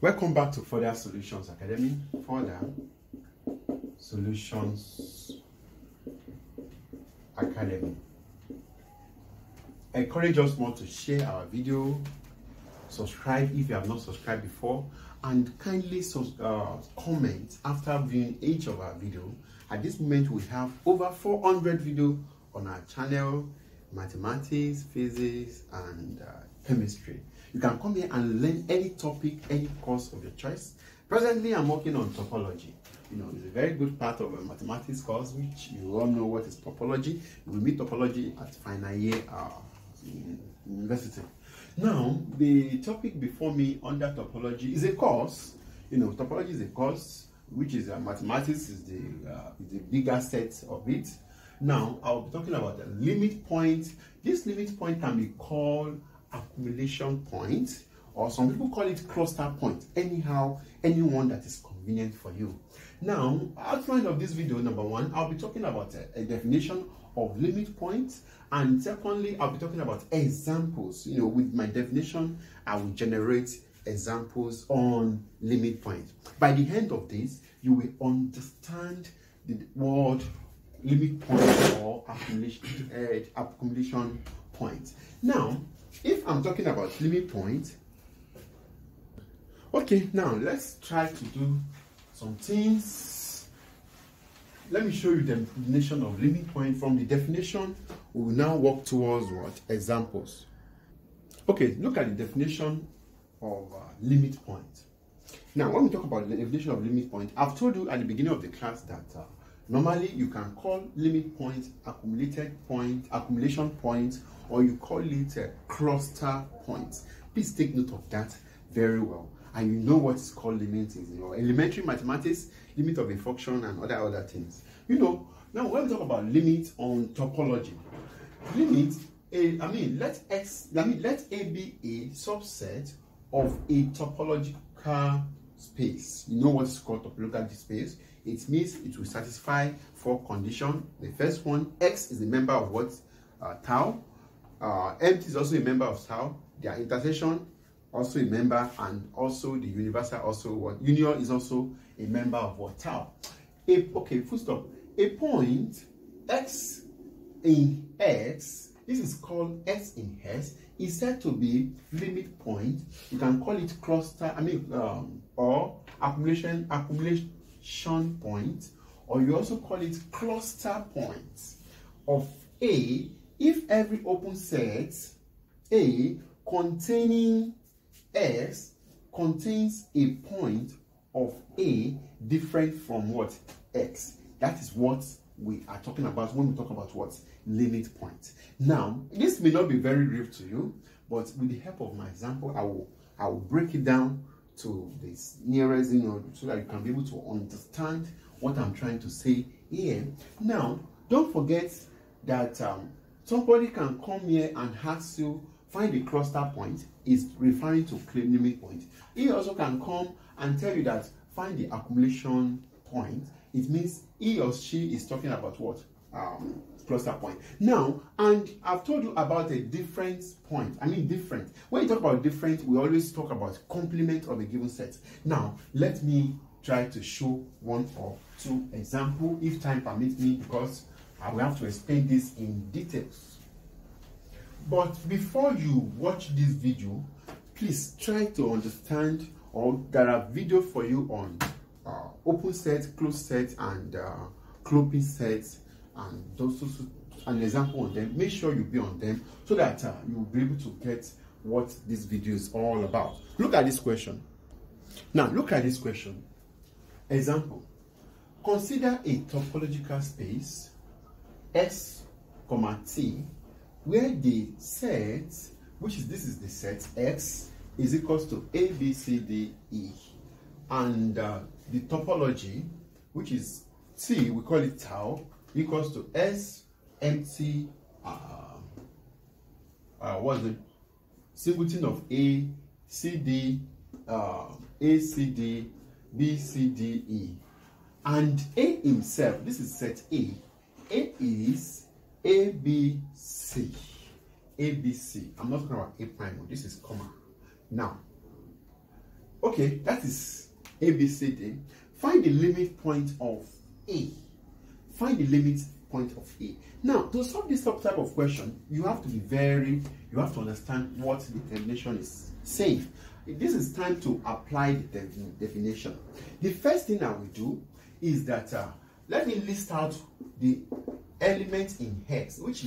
Welcome back to Further Solutions Academy. Further Solutions Academy. Encourage us more to share our video, subscribe if you have not subscribed before, and kindly comment after viewing each of our video. At this moment, we have over 400 videos on our channel: mathematics, physics, and chemistry. You can come here and learn any topic, any course of your choice. Presently, I'm working on topology. You know, it's a very good part of a mathematics course, which you all know what is topology. You will meet topology at final year in university. Now, the topic before me under topology is a course. You know, topology is a course, which is mathematics is the bigger set of it. Now, I'll be talking about the limit point. This limit point can be called accumulation point, or some people call it cluster point. Anyhow, anyone that is convenient for you. Now, outline of this video, number one, I'll be talking about a definition of limit point, and secondly, I'll be talking about examples. You know, with my definition, I will generate examples on limit point. By the end of this, you will understand the word limit point or accumulation point. Now, if I'm talking about limit point, okay, now let's try to do some things. Let me show you the definition of limit point. From the definition, we will now work towards what? Examples. Okay, look at the definition of limit point. Now, when we talk about the definition of limit point, I've told you at the beginning of the class that normally you can call limit point accumulation point, or you call it a cluster point. Please take note of that very well. And you know what is called limit is in your elementary mathematics, limit of a function and other things. You know, now when we talk about limit on topology, limit, let A be a subset of a topological space. You know what's called topological space? It means it will satisfy four conditions. The first one, X is a member of what? Tau. Empty is also a member of tau. Their intersection also a member, and also the universal also what? Union is also a member of what? Tau. Okay, full stop. A point X in X, this is called X in X, is said to be limit point. You can call it cluster, or accumulation point, or you also call it cluster point of A if every open set A containing S contains a point of A different from what? X. That is what we are talking about when we talk about what? Limit point. Now, this may not be very real to you, but with the help of my example, I will break it down to this nearest, you know, so that you can be able to understand what I'm trying to say here. Now, don't forget that somebody can come here and ask you, find the cluster point, is referring to limit point. He also can come and tell you that find the accumulation point. It means he or she is talking about what? Cluster point. Now, and I've told you about a difference point. Different. When you talk about different, we always talk about complement of a given set. Now, let me try to show one or two examples, if time permits me, because I will have to explain this in details. But before you watch this video, please try to understand, or there are videos for you on open sets, closed sets, and clumping sets, and those an example on them. Make sure you be on them so that you will be able to get what this video is all about. Look at this question. Now, look at this question. Example. Consider a topological space S, T, where the set, this is the set X, is equals to A, B, C, D, E. And the topology, which is T, we call it tau, equals to S, empty, what's the singleton of A, C, D, A, C, D, B, C, D, E. And A himself, this is set A. A is A, B, C. A, B, C. I'm not talking about A prime, this is comma. Now, Okay, that is ABCD. Find the limit point of A. Find the limit point of A. Now, to solve this type of question, you have to understand what the definition is saying. This is time to apply the definition. The first thing I will do is that let me list out the elements in hex, which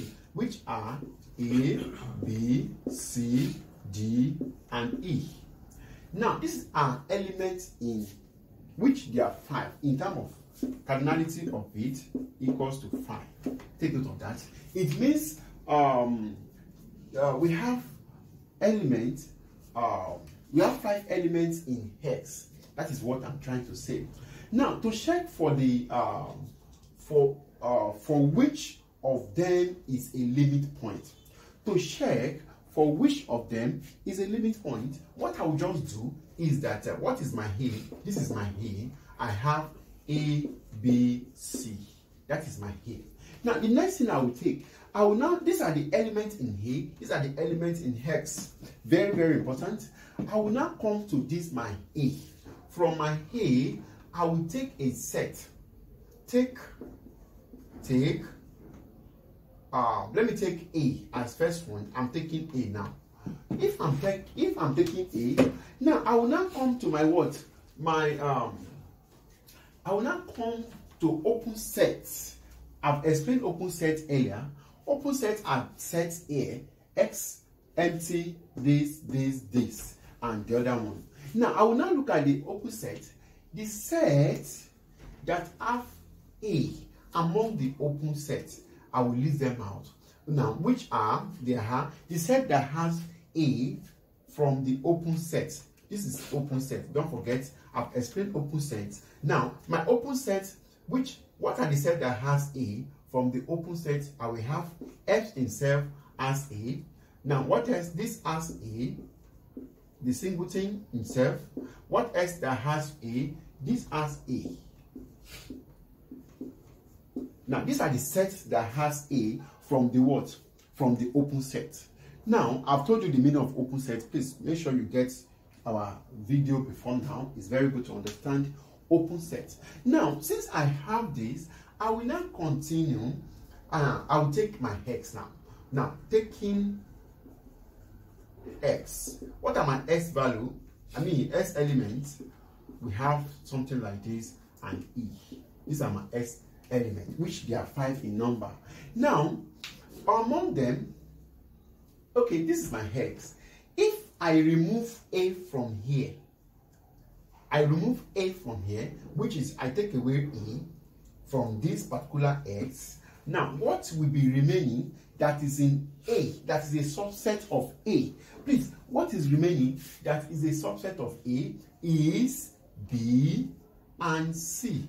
are A, B, C, D, and E. Now, these are elements in which there are 5 in terms of cardinality of it equals to 5. Take note of that. It means we have elements. We have 5 elements in hex. That is what I'm trying to say. Now, to check for the for which of them is a limit point. To check for which of them is a limit point, what I will just do is that what is my A? This is my A. I have A, B, C. That is my A. Now, the next thing I will take, these are the elements in A, these are the elements in hex. Very, very important. I will now come to this, my A. From my A, I will take a set. Let me take A as first one. I'm taking A now. If I'm taking A, now I will now come to my what? I will now come to open sets. I've explained open sets earlier. Open sets are sets here, X, empty, this, and the other one. Now I will now look at the open set. The sets that have A among the open sets, I will list them out. Now, which are the set that has A from the open set. This is open set. Don't forget, I've explained open sets. Now, my open set, what are the set that has A from the open set? I will have F itself as A. Now, what else? This has A. The singleton itself. What else that has A? This has A. Now, these are the sets that has A from the what? From the open set. Now, I've told you the meaning of open set. Please make sure you get our video before now. It's very good to understand open set. Now, since I have this, I will now continue. I will take my hex now. Now, taking X. What are my X value? X elements. We have something like this and E. These are my X elements, which there are 5 in number. Now, among them, okay, this is my hex. If I remove A from here, which is I take away A from this particular X. Now, what will be remaining that is in A, that is a subset of A? Please, what is remaining that is a subset of A is B and C.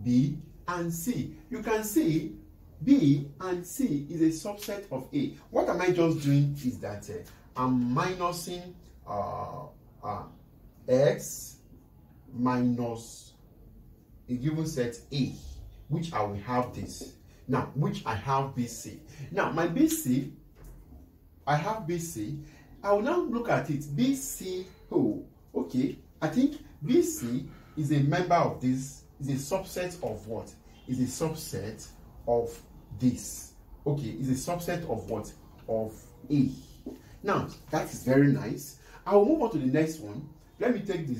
B and C. You can see B and C is a subset of A. What am I just doing is that I'm minusing X minus a given set A, which I will have this. Now, which I have BC. Now, my BC, I have BC. I will now look at it. BC, okay. I think BC is a member of this, is a subset of what? Is a subset of this. Okay, is a subset of what? Of A. Now, that is very nice. I will move on to the next one. Let me take the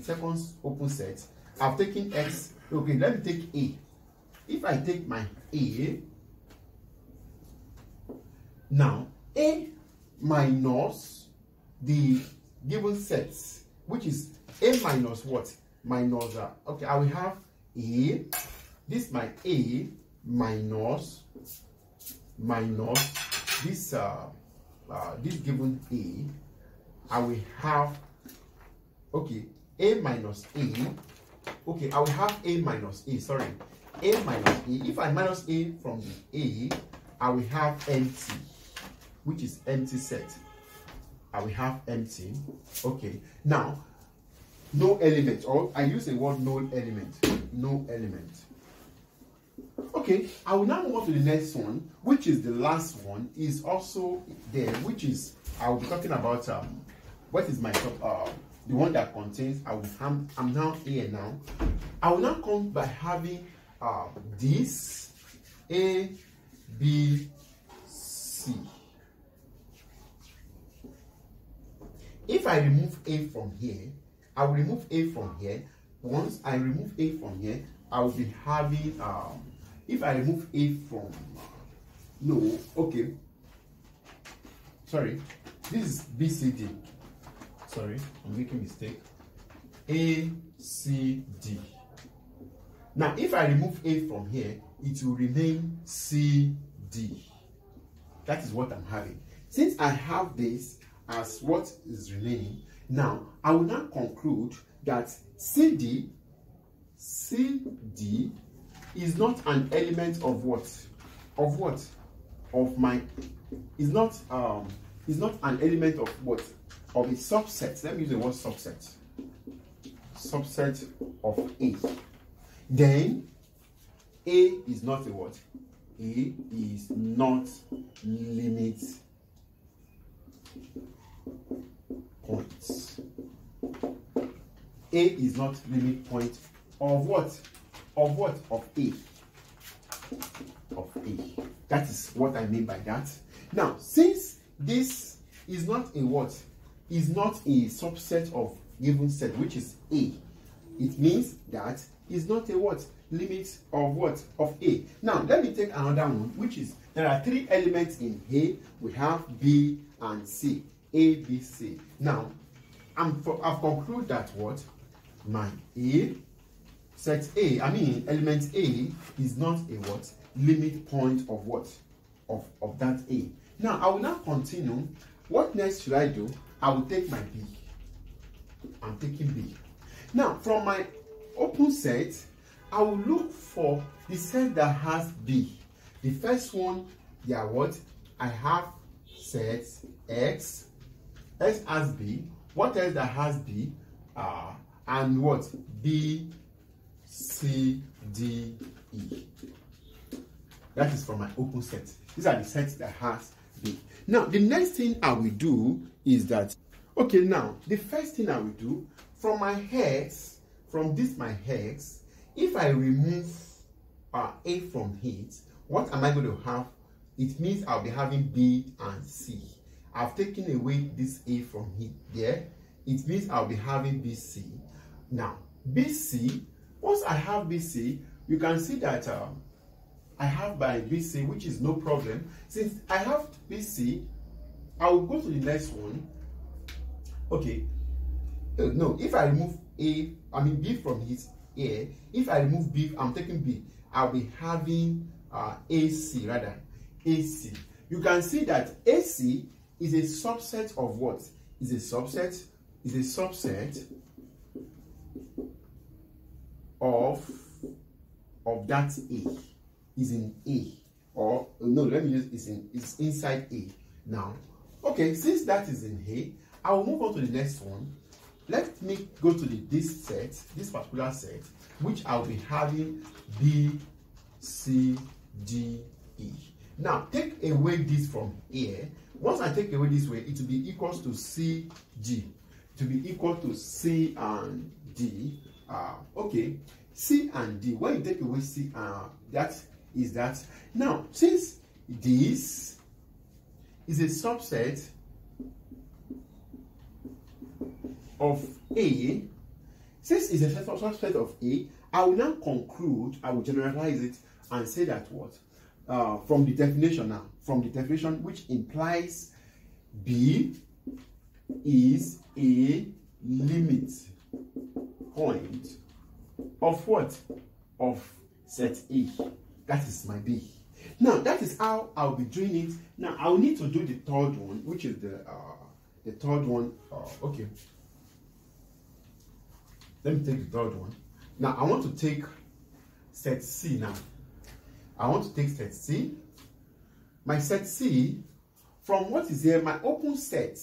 second open set. I've taken X. Okay, let me take A. If I take my A, now A minus the given sets, which is A minus what? Minus, okay, I will have A, this my A minus this this given A, I will have, okay, A minus A, okay, I will have A minus A, sorry, A minus A. If I minus A from the A, I will have empty, which is empty set. I will have empty. Okay, now no element, or I use the word no element. No element. Okay, I will now move on to the next one, which is the last one, is also there, which is I will be talking about what is my the one that contains, I'm now here now. I will now come by having this A, B, C. If I remove A from here, I will remove A from here. Once I remove A from here, I will be having, if I remove A from, no, okay, sorry, this is B, C, D. Sorry, I'm making a mistake. A, C, D. Now, if I remove A from here, it will remain C, D. That is what I'm having. Since I have this as what is remaining, now I will now conclude that CD is not an element of what? Of what? Of my, is not an element of what? Of a subset. Let me use the word subset. Subset of A. Then A is not a what? A is not limit points. A is not limit point of what? Of what? Of A. Of A. That is what I mean by that. Now, since this is not a what? Is not a subset of given set, which is A. It means that is not a what? Limit of what? Of A. Now, let me take another one, which is, there are three elements in A. We have B and C. A, B, C. Now, I've concluded that what? My A, set A, element A is not a what? Limit point of what? Of that A. Now, I will now continue. What next should I do? I will take my B. I'm taking B. Now, from my open set, I will look for the set that has B. The first one, they are what? I have sets X. X has B. What else that has B? And what? B, C, D, E. That is from my open set. These are the sets that has B. Now, the next thing I will do is that, okay, now, the first thing I will do, from my hex, from this my hex, if I remove A from it, what am I going to have? It means I'll be having B and C. I've taken away this A from here. Yeah? It means I'll be having BC. Now, BC, once I have BC, you can see that I have my BC, which is no problem. Since I have BC, I will go to the next one. Okay. No, if I remove B from his A, if I remove B, I'm taking B, I'll be having AC, rather. AC. You can see that AC is a subset of what? Is a subset of that A. Is in A. Or no, let me use it's inside A. Now, okay, since that is in A, I will move on to the next one. Let me go to this set, this particular set, which I'll be having B, C, D, E. Now, take away this from here. Once I take away this way, it will be equals to C, G. It will be equal to C and D. Okay, C and D. When you take away C, that is that. Now, since this is a subset of A, since it's a subset of A, I will now conclude, I will generalize it and say that what? From the definition now, from the definition which implies B is a limit point of what? Of set A. That is my B. Now, that is how I'll be doing it. Now, I'll need to do the third one, which is the third one. Okay. Let me take the third one. Now, I want to take set C now. I want to take set C. My set C, from what is here, my open set,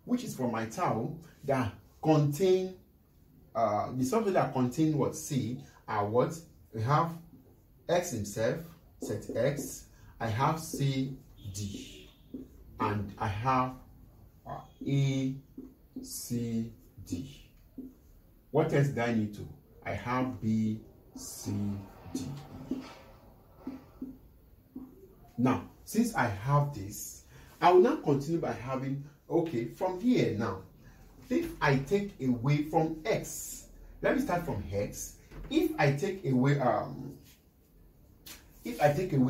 which is from my tau, that contain, the subset that contain what? C, are what? We have X himself, set X. I have C, D. And I have A, C, D. What else do I need to? I have B, C, D, E. Now, since I have this, I will now continue by having, okay, from here now, if I take away from X, let me start from X. If I take away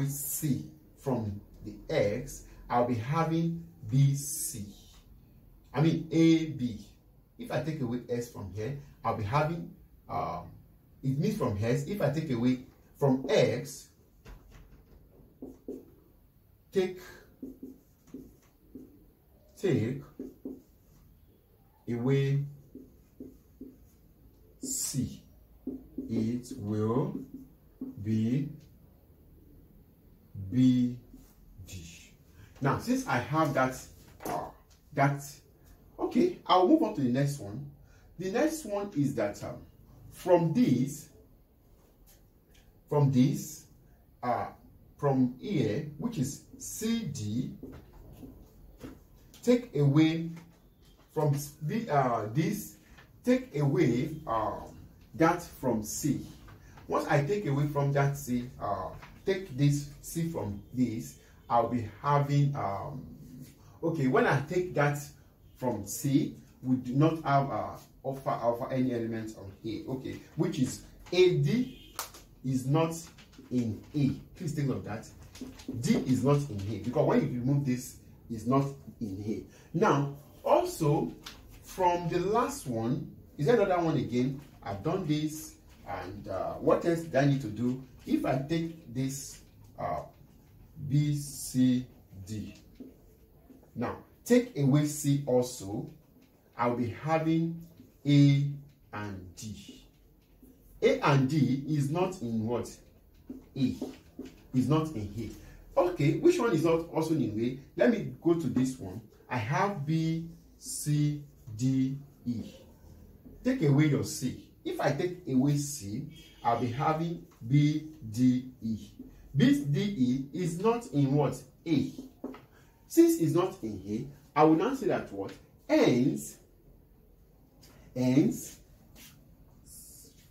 C from the X, I'll be having BC. I mean AB. If I take away S from here, I'll be having it means from S. If I take away from X, take away C, it will be BD. Now, since I have that, okay, I'll move on to the next one. The next one is that from here, which is CD, take away from this, take away that from C. Once I take away from that C, take this C from this, I'll be having okay, when I take that from C, we do not have offer any elements on A, okay, which is AD is not in A. Please think of that. D is not in A, because when you remove this, it's not in A. Now, also from the last one, is there another one again? I've done this, and what else do I need to do? If I take this B, C, D, now take away C also, I'll be having A and D. A and D is not in what? A. Is not in A. Okay, which one is not also in A? Let me go to this one. I have B, C, D, E. Take away your C. If I take away C, I'll be having B, D, E. B, D, E is not in what? A. Since it's not in A, I will now say that what? Hence,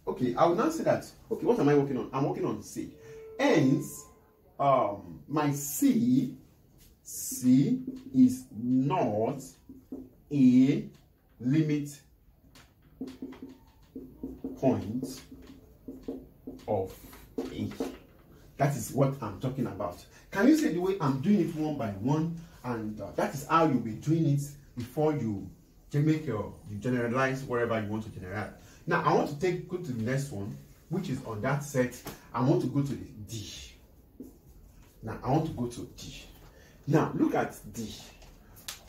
okay, I will now say that, okay, what am I working on? I'm working on C. Hence, my C is not a limit point of A. That is what I'm talking about. Can you say the way I'm doing it one by one? And that is how you'll be doing it before you make you generalize whatever you want to generalize. Now, I want to go to the next one, which is on that set. I want to go to the D. Now, I want to go to D. Now, look at D.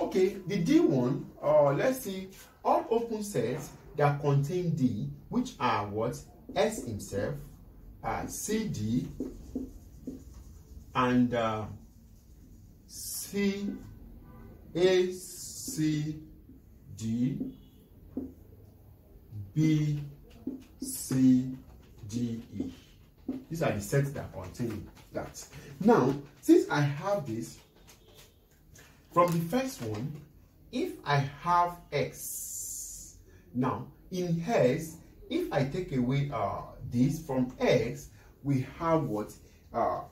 Okay, the D one, let's see, all open sets that contain D, which are what? S himself, CD, and C, A, C, D, B, C, D, E. These are the sets that contain that. Now, since I have this, from the first one, if I have X, now in X, if I take away this from X, we have what?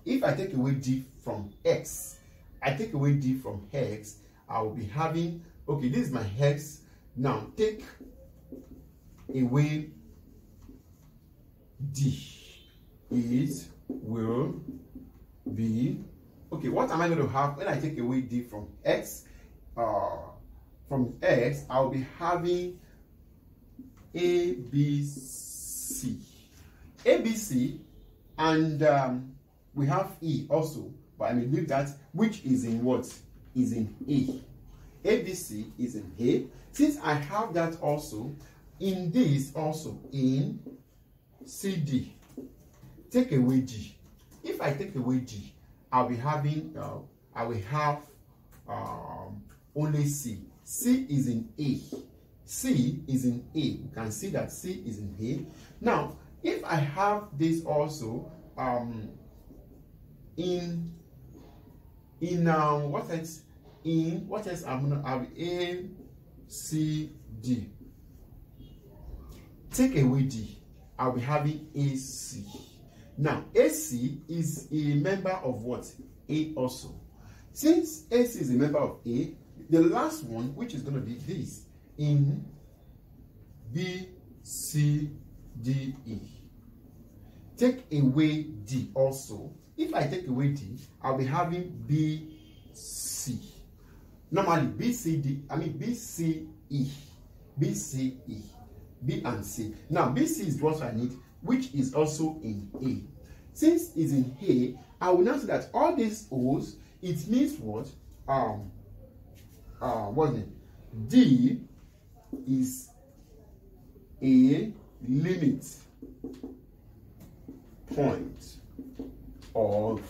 If I take away D from X, I take away D from X, I will be having, okay, this is my X. Now take away D. It will be, okay, what am I going to have when I take away D from X? From X, I'll be having ABC. ABC, and we have E also, but I may leave that, which is in what? Is in A. ABC is in A. Since I have that also, in this also, in CD, take away D. If I take away D, I'll be having, I will have only C. C is in A. C is in A. You can see that C is in A. Now, if I have this also, what else? In what else? I'm gonna have A, C, D. take away D, I'll be having AC. Now, AC is a member of what? A also. Since AC is a member of A, the last one, which is going to be this, in B, C, D, E. Take away D also. If I take away D, I'll be having B, C. Normally, B, C, D, B, C, E. B, C, E. B and C. Now, B, C is what I need, which is also in A. Since it's in A, I will now say that all these O's, it means what? What's it? D is a limit point of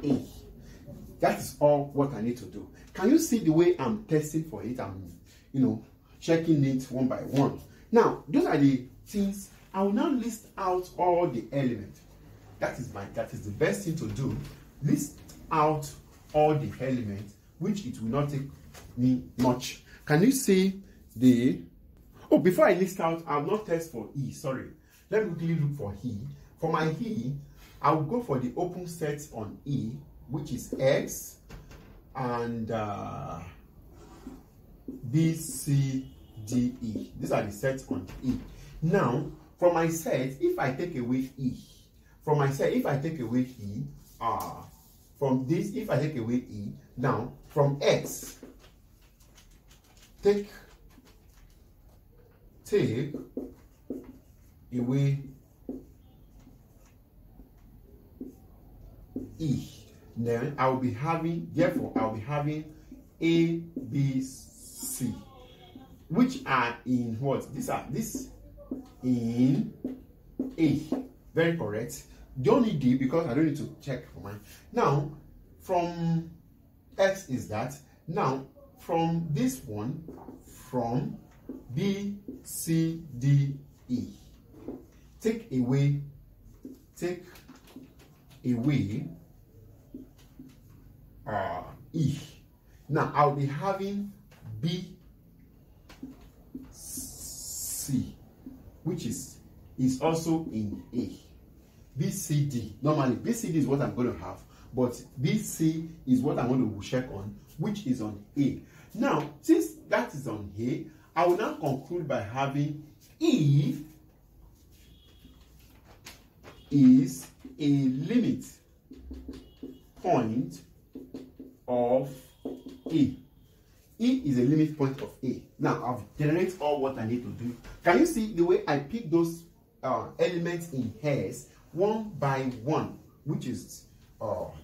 A. That is all what I need to do. Can you see the way I'm testing for it? I'm, checking it one by one. Now, those are the things. I will now list out all the elements. That is the best thing to do. List out all the elements, which it will not take me much. Can you see the... Oh, before I list out, I will not test for E. Sorry. Let me quickly look for E. For my E, I will go for the open set on E, which is X and B, C, D, E. These are the sets on E. Now, from my set, if I take away E, from my set, if I take away E, from this, if I take away E, now, from X, take away E. Then I will be having, therefore, I will be having A, B, C, which are in what? This in A. Very correct. Don't need D because I don't need to check for mine. Now, from X is that. Now, from this one, from B, C, D, E. Take away E. Now I'll be having B, C, which is also in A. B, C, D. Normally, B, C, D is what I'm going to have, but B, C is what I'm going to check on, which is on A. Now, since that is on A, I will now conclude by having E is a limit point of A. E is a limit point of A. Now, I've generated all what I need to do. Can you see the way I pick those elements in hairs one by one, which is,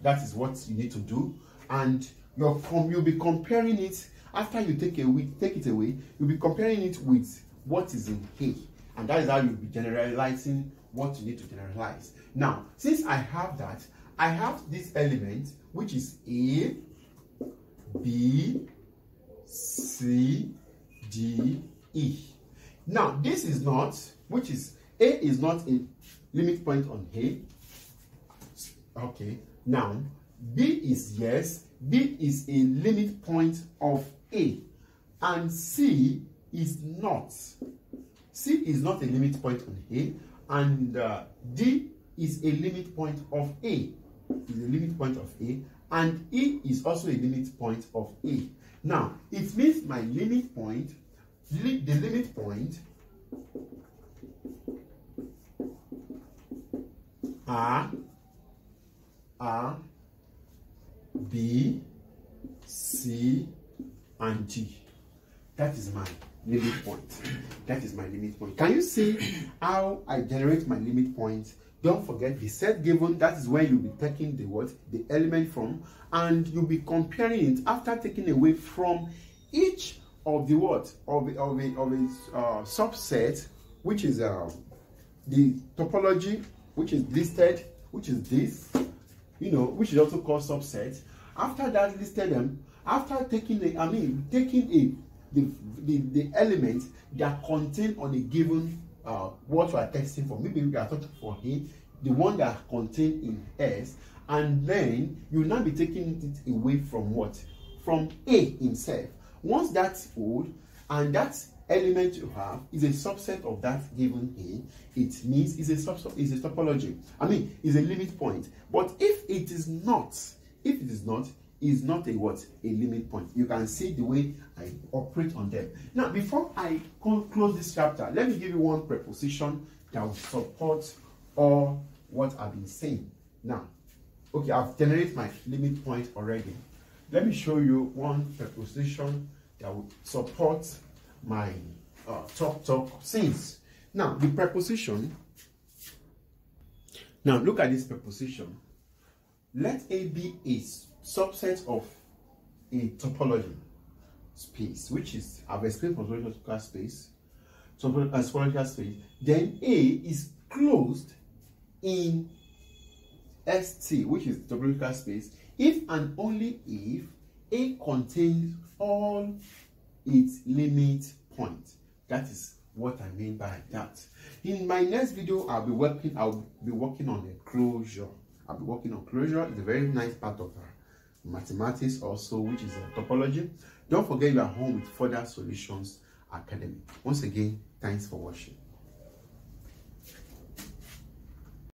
that is what you need to do. And you'll be comparing it, after you take it away, you'll be comparing it with what is in A. And that is how you'll be generalizing what you need to generalize. Now, since I have that, I have this element, which is A, B, C, D, E. Now, this is not, which is, A is not a limit point on A. Okay. Now, B is yes. B is a limit point of A. And C is not. C is not a limit point on A. And D is a limit point of A. Is a limit point of A. And E is also a limit point of A. Now, it means my limit point, the limit point are B, C, and D. That is my limit point. That is my limit point. Can you see how I generate my limit point? Don't forget the set given. That is where you'll be taking the element from, and you'll be comparing it after taking away from each of the subset, which is the topology, which is listed, which is this, which is also called subset. After that, listed them. After taking the elements that contain on a given what we are testing for. Maybe we are talking for A, the one that contain in S, and then you will now be taking it away from what? From A himself. Once that's old and that element you have is a subset of that given A, it means it's a topology. I mean, it's a limit point. But if it is not, is not a what? A limit point. You can see the way I operate on them. Now, before I close this chapter, let me give you one preposition that will support all what I've been saying. Now, okay, I've generated my limit point already. Let me show you one preposition that will support my talk since. Now, the preposition. Now, look at this preposition. Let A be a subset of a topology space, which is, I've explained topological space, topological space. Then A is closed in ST, which is topological space, if and only if A contains all its limit points. That is what I mean by that. In my next video, I'll be working on a closure. I'll be working on closure. It's a very nice part of mathematics also, which is a topology. Don't forget you are home with Further Solutions Academy. Once again, thanks for watching.